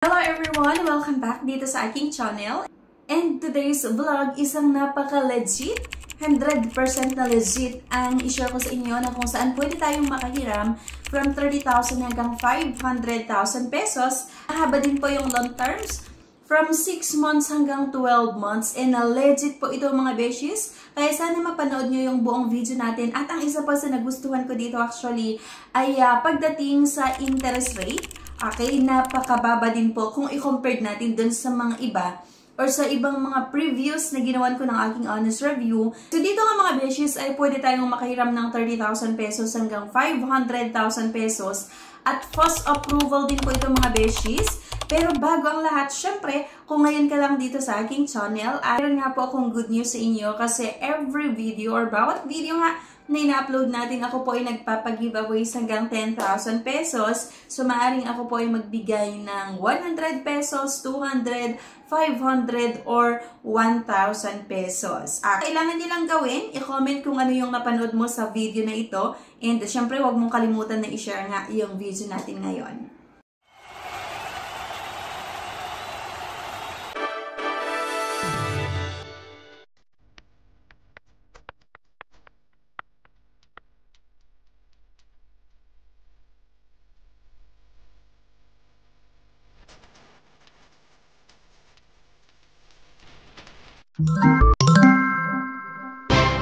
Hello everyone! Welcome back dito sa aking channel. And today's vlog, isang napaka-legit, 100% na legit ang i-share ko sa inyo na kung saan pwede tayong makahiram from 30,000 hanggang 500,000 pesos. Mahaba din po yung long terms, from 6 months hanggang 12 months. And legit po ito mga beshies. Kaya sana mapanood nyo yung buong video natin. At ang isa pa sa nagustuhan ko dito actually ay pagdating sa interest rate. Okay, napakababa din po kung i-compare natin dun sa mga iba or sa ibang mga previous na ginawan ko ng aking honest review. So dito nga mga beshies ay pwede tayong makahiram ng 30,000 pesos hanggang 500,000 pesos at fast approval din po ito mga beshies. Pero bago ang lahat, syempre, kung ngayon ka lang dito sa aking channel, meron nga po akong good news sa inyo kasi every video or bawat video nga na ina-upload natin, ako po ay nagpapag-giveaways hanggang 10,000 pesos. So, maaaring ako po ay magbigay ng 100 pesos, 200, 500, or 1,000 pesos. Kailangan nilang gawin, i-comment kung ano yung napanood mo sa video na ito. And syempre, huwag mong kalimutan na i-share nga yung video natin ngayon.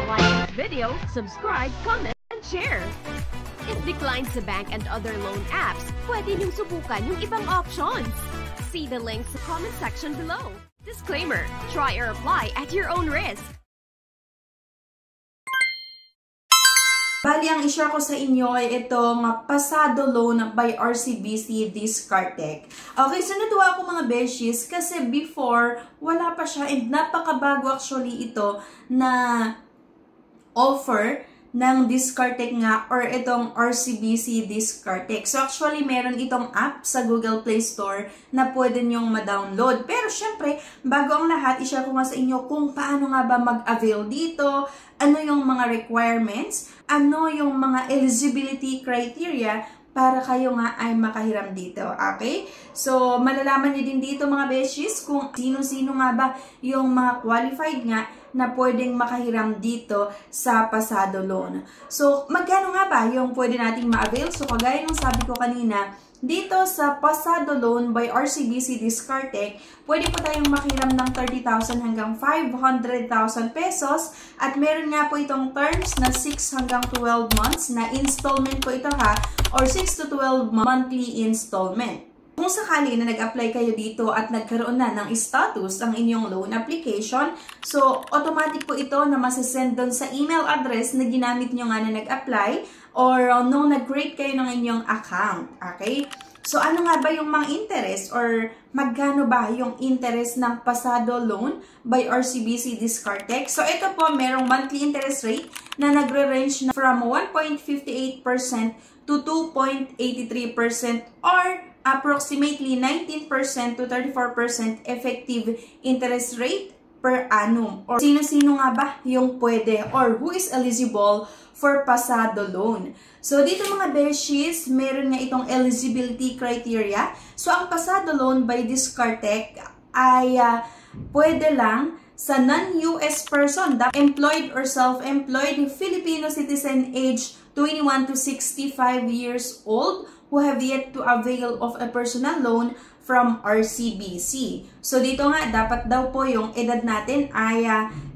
Like this video, subscribe, comment, and share. If declined sa bank and other loan apps, pwede niyong subukan yung ibang options. See the links sa comment section below. Disclaimer, try or apply at your own risk. Bali, ang i-share ko sa inyo ay itong Pasado Loan by RCBC Discartec. Okay, so natuwa ako mga beshies kasi before, wala pa siya and napakabago actually ito na offer ng Discartec nga or itong RCBC Discartec. So actually, meron itong app sa Google Play Store na pwede nyong ma-download. Pero syempre, bago ang lahat, i-share ko nga sa inyo kung paano nga ba mag-avail dito, ano yung mga requirements, ano yung mga eligibility criteria para kayo nga ay makahiram dito. Okay? So, malalaman nyo din dito mga beshies kung sino-sino nga ba yung mga qualified nga na pwedeng makahiram dito sa Pasado Loan. So, magkano nga ba yung pwede nating ma-avail? So, kagaya ng sabi ko kanina, dito sa Pasado Loan by RCBC Discartec, pwede po tayong makiram ng 30,000 hanggang 500,000 pesos at meron nga po itong terms na 6 hanggang 12 months na installment po ito ha, or 6 to 12 monthly installment. Kung sakali na nag-apply kayo dito at nagkaroon na ng status ang inyong loan application, so automatic po ito na masasend doon sa email address na ginamit nyo nga na nag-apply or nung nag-create kayo ng inyong account. Okay? So ano nga ba yung mga interest or magkano ba yung interest ng Pasado Loan by RCBC Discartec? So ito po, merong monthly interest rate na nagre-range na from 1.58% to 2.83% or approximately 19% to 34% effective interest rate per annum. Or sino-sino nga ba yung pwede or who is eligible for Pasado Loan? So dito mga beshies, meron nga itong eligibility criteria. So ang Pasado Loan by Discartec ay pwede lang sa non-US person, employed or self-employed Filipino citizen age 21 to 65 years old who have yet to avail of a personal loan from RCBC. So dito nga, dapat daw po yung edad natin ay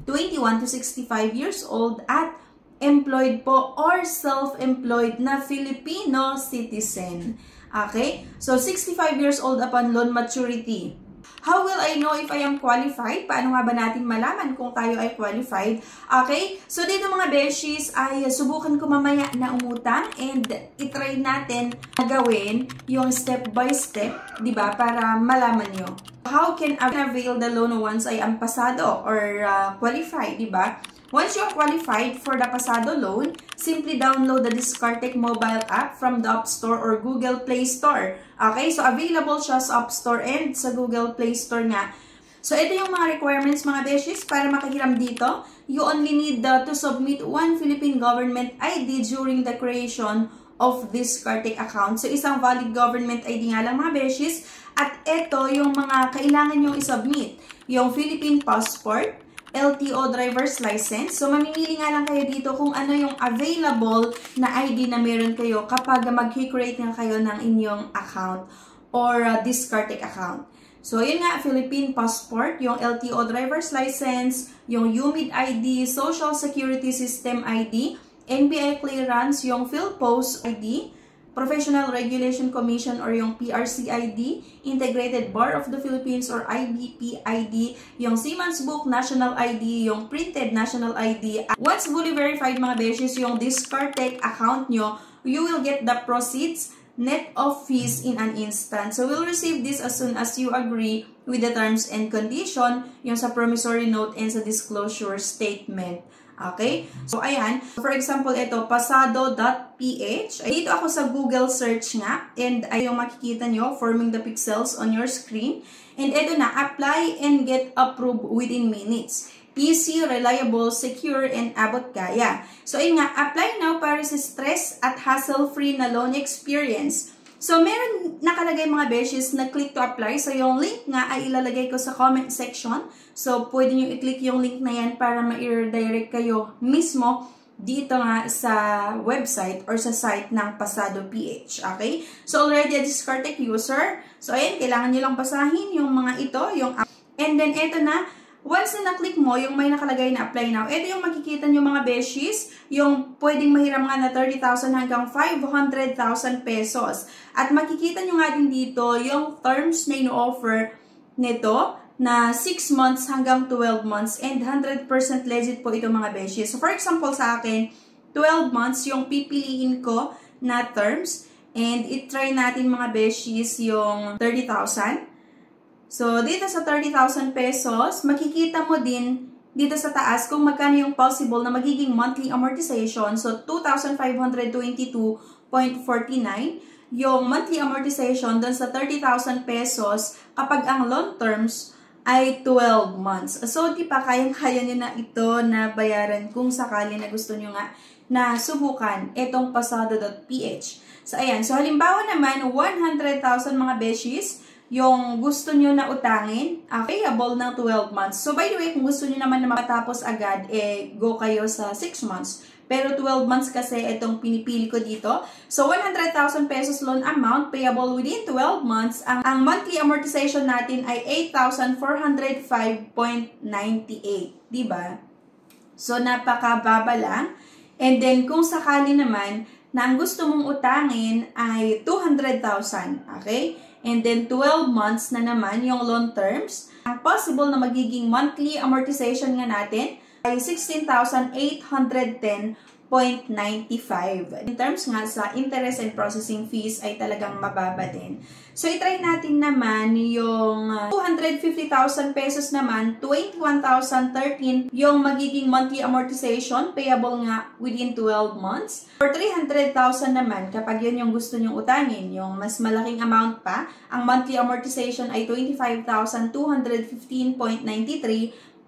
21 to 65 years old at employed po or self-employed na Filipino citizen. Okay? So 65 years old upon loan maturity. How will I know if I am qualified? Paano nga ba natin malaman kung tayo ay qualified? Okay? So, dito mga beshies ay subukan ko mamaya na umutang and itry natin na gawin yung step by step, di ba? Para malaman nyo. How can I avail the loan once I am pasado or qualified, di ba? Once you are qualified for the Pasado Loan, simply download the Discartec mobile app from the App Store or Google Play Store. Okay? So, available siya sa App Store and sa Google Play Store nga. So, ito yung mga requirements mga beshies para makahiram dito. You only need to submit one Philippine government ID during the creation of Discartec account. So, isang valid government ID nga lang mga beshies. At ito yung mga kailangan nyo isubmit. Yung Philippine passport, LTO driver's license. So, mamimili nga lang kayo dito kung ano yung available na ID na meron kayo kapag mag-create nga kayo ng inyong account or Discartec account. So, yun nga, Philippine passport, yung LTO driver's license, yung UMID ID, Social Security System ID, NBI clearance, yung PhilPost ID, Professional Regulation Commission or yung PRC ID, Integrated Bar of the Philippines or IBP ID, yung Seaman's Book National ID, yung Printed National ID. Once fully verified mga beshes yung Discartec account nyo, you will get the proceeds net of fees in an instant. So, we'll receive this as soon as you agree with the terms and condition, yung sa promissory note and sa disclosure statement. Okay? So, ayan. For example, ito, pasado.ph. Dito ako sa Google search nga. And ay yung makikita nyo, forming the pixels on your screen. And ito na, apply and get approved within minutes. Easy, reliable, secure, and abot kaya. So, ayun nga, apply now para sa stress at hassle-free na loan experience. So, meron nakalagay mga beshes na click to apply. So, yung link nga ay ilalagay ko sa comment section. So, pwede nyo i-click yung link na yan para ma-redirect kayo mismo dito nga sa website or sa site ng Pasado.ph. Okay? So, already a Discartec user. So, ayan, kailangan nyo lang basahin yung mga ito. And then, ito na. Once na na-click mo, yung may nakalagay na apply now, ito yung makikita nyo mga beshies, yung pwedeng mahiram nga na 30,000 hanggang 500,000 pesos. At makikita nyo nga din dito yung terms na ino-offer nito na 6 months hanggang 12 months and 100% legit po ito mga beshies. So for example sa akin, 12 months yung pipiliin ko na terms and i-try natin mga beshies yung 30,000. So, dito sa 30,000 pesos, makikita mo din dito sa taas kung magkano yung possible na magiging monthly amortization. So, 2,522.49 yung monthly amortization dun sa 30,000 pesos kapag ang loan terms ay 12 months. So, di pa kayang-kaya nyo na ito na bayaran kung sakali na gusto nyo nga na subukan itong pasado.ph. So, ayan. So, halimbawa naman, 100,000 mga beshies yung gusto nyo na utangin, payable ng 12 months. So, by the way, kung gusto nyo naman na makatapos agad, go kayo sa 6 months. Pero 12 months kasi itong pinipili ko dito. So, 100,000 pesos loan amount, payable within 12 months. Ang monthly amortization natin ay 8,405.98. Diba? So, napakababa lang. And then, kung sakali naman, na ang gusto mong utangin ay 200,000. Okay? And then, 12 months na naman yung loan terms. Ang possible na magiging monthly amortization nga natin ay 16,810.95. In terms nga sa interest and processing fees ay talagang mababa din. So, itry natin naman yung 250,000 pesos naman, 21,013 yung magiging monthly amortization, payable nga within 12 months. For 300,000 naman, kapag yun yung gusto nyong utangin, yung mas malaking amount pa, ang monthly amortization ay 25,215.93,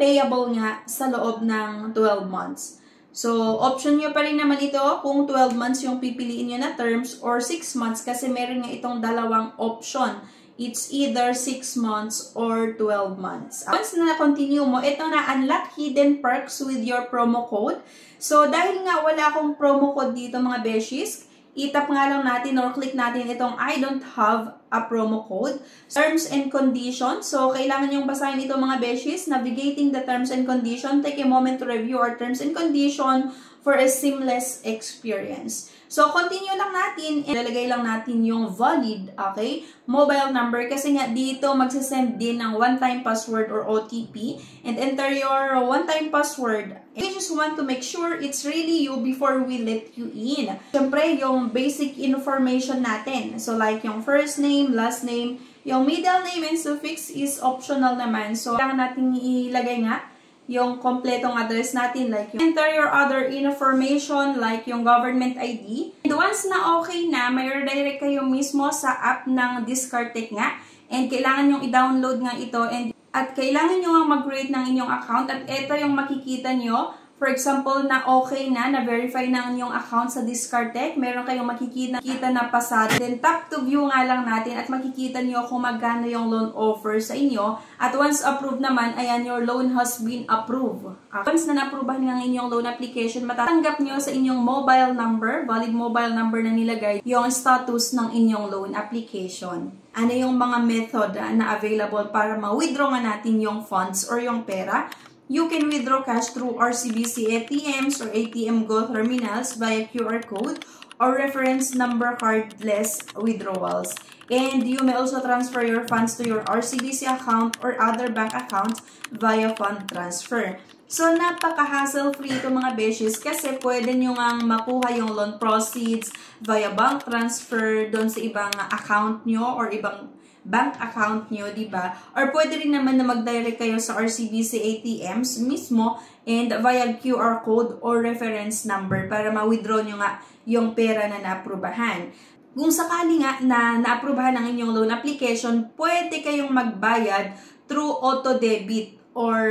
payable nga sa loob ng 12 months. So, option nyo pa rin naman ito kung 12 months yung pipiliin nyo na terms or 6 months kasi meron nga itong dalawang option. It's either 6 months or 12 months. Once na na-continue mo, ito na unlock hidden perks with your promo code. So, dahil nga wala akong promo code dito mga beshies, itap nga lang natin or click natin itong I don't have a promo code. Terms and conditions. So, kailangan yung basahin ito mga beshies. Navigating the terms and conditions. Take a moment to review our terms and conditions for a seamless experience. So, continue lang natin. Ilalagay lang natin yung valid, okay, mobile number. Kasi nga dito magsasend din ng one-time password or OTP. And enter your one-time password. We just want to make sure it's really you before we let you in. Siyempre, yung basic information natin. So, like yung first name, last name, yung middle name and suffix is optional naman. So, kailangan natin ilagay nga yung kompletong address natin, like yung enter your other information, like yung government ID. And once na okay na, may redirect kayo mismo sa app ng Discartec nga. And kailangan yung i-download nga ito. At kailangan nyo nga mag-create ng inyong account. At ito yung makikita nyo For example, na okay na-verify na ang inyong account sa Discartec, meron kayong makikita na pasado. Then, tap to view nga lang natin at makikita nyo kung magkano yung loan offer sa inyo. At once approved naman, ayan, your loan has been approved. Once na na-approvehan ng inyong loan application, matatanggap nyo sa inyong mobile number, valid mobile number na nilagay, yung status ng inyong loan application. Ano yung mga method na available para ma-withdraw nga natin yung funds or yung pera? You can withdraw cash through RCBC ATMs or ATM Go terminals via QR code or reference number cardless withdrawals. And you may also transfer your funds to your RCBC account or other bank accounts via fund transfer. So, napaka-hassle-free ito mga beshes kasi pwede nyo nga makuha yung loan proceeds via bank transfer doon sa ibang account nyo or ibang bank account nyo, diba? Or pwede rin naman na mag-direct kayo sa RCBC ATMs mismo and via QR code or reference number para ma-withdraw nyo nga yung pera na naaprubahan. Kung sakali nga na naaprubahan ang inyong loan application, pwede kayong magbayad through auto-debit or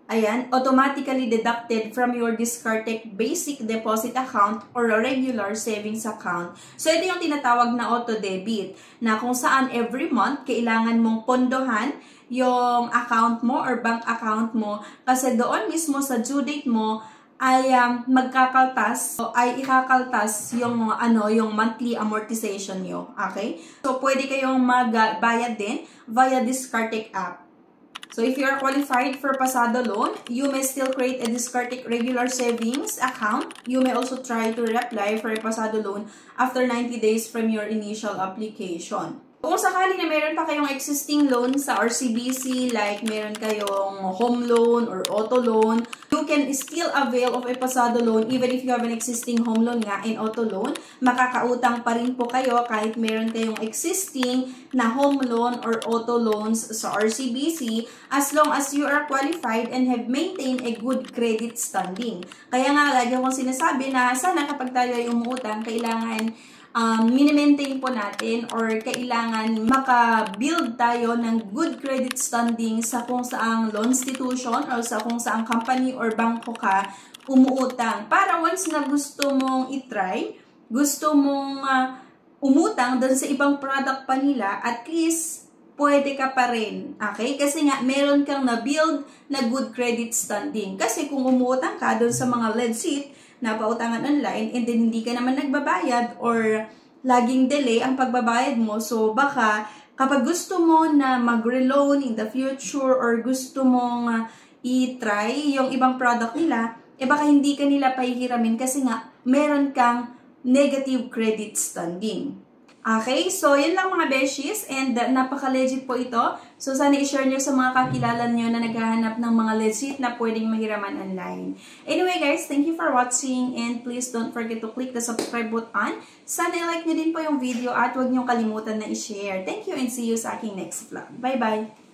ayan, automatically deducted from your Discartec basic deposit account or a regular savings account. So, ito yung tinatawag na auto-debit na kung saan every month, kailangan mong pondohan yung account mo or bank account mo kasi doon mismo sa due date mo ay magkakaltas o ay ikakaltas yung yung monthly amortization nyo. Okay? So, pwede kayong magbayad din via Discartec app. So, if you are qualified for Pasado loan, you may still create a Discartec regular savings account. You may also try to reapply for a Pasado loan after 90 days from your initial application. Kung sakali na meron pa kayong existing loan sa RCBC, like meron kayong home loan or auto loan, you can still avail of a Pasado loan even if you have an existing home loan nga and auto loan. Makakautang pa rin po kayo kahit meron kayong existing na home loan or auto loans sa RCBC as long as you are qualified and have maintained a good credit standing. Kaya nga, lagi akong sinasabi na sana kapag tayo ay umuutang, kailangan mini-maintain po natin or kailangan maka-build tayo ng good credit standing sa kung saang loan institution or sa kung saang company or bangko ka umuutang. Para once na gusto mong itry, gusto mong umutang doon sa ibang product pa nila, at least pwede ka pa rin. Okay? Kasi nga, meron kang na-build na good credit standing. Kasi kung umutang ka doon sa mga legit na pautangan online and then hindi ka naman nagbabayad or laging delay ang pagbabayad mo, so baka kapag gusto mo na mag-reloan in the future or gusto mong i-try yung ibang product nila, baka hindi ka nila pahihiramin kasi nga meron kang negative credit standing. Okay, so yun lang mga beshies and napaka-legit po ito. So sana i-share nyo sa mga kakilala nyo na naghahanap ng mga legit na pwedeng mahiraman online. Anyway guys, thank you for watching and please don't forget to click the subscribe button. Sana i-like nyo din po yung video at huwag nyo kalimutan na i-share. Thank you and see you sa aking next vlog. Bye-bye!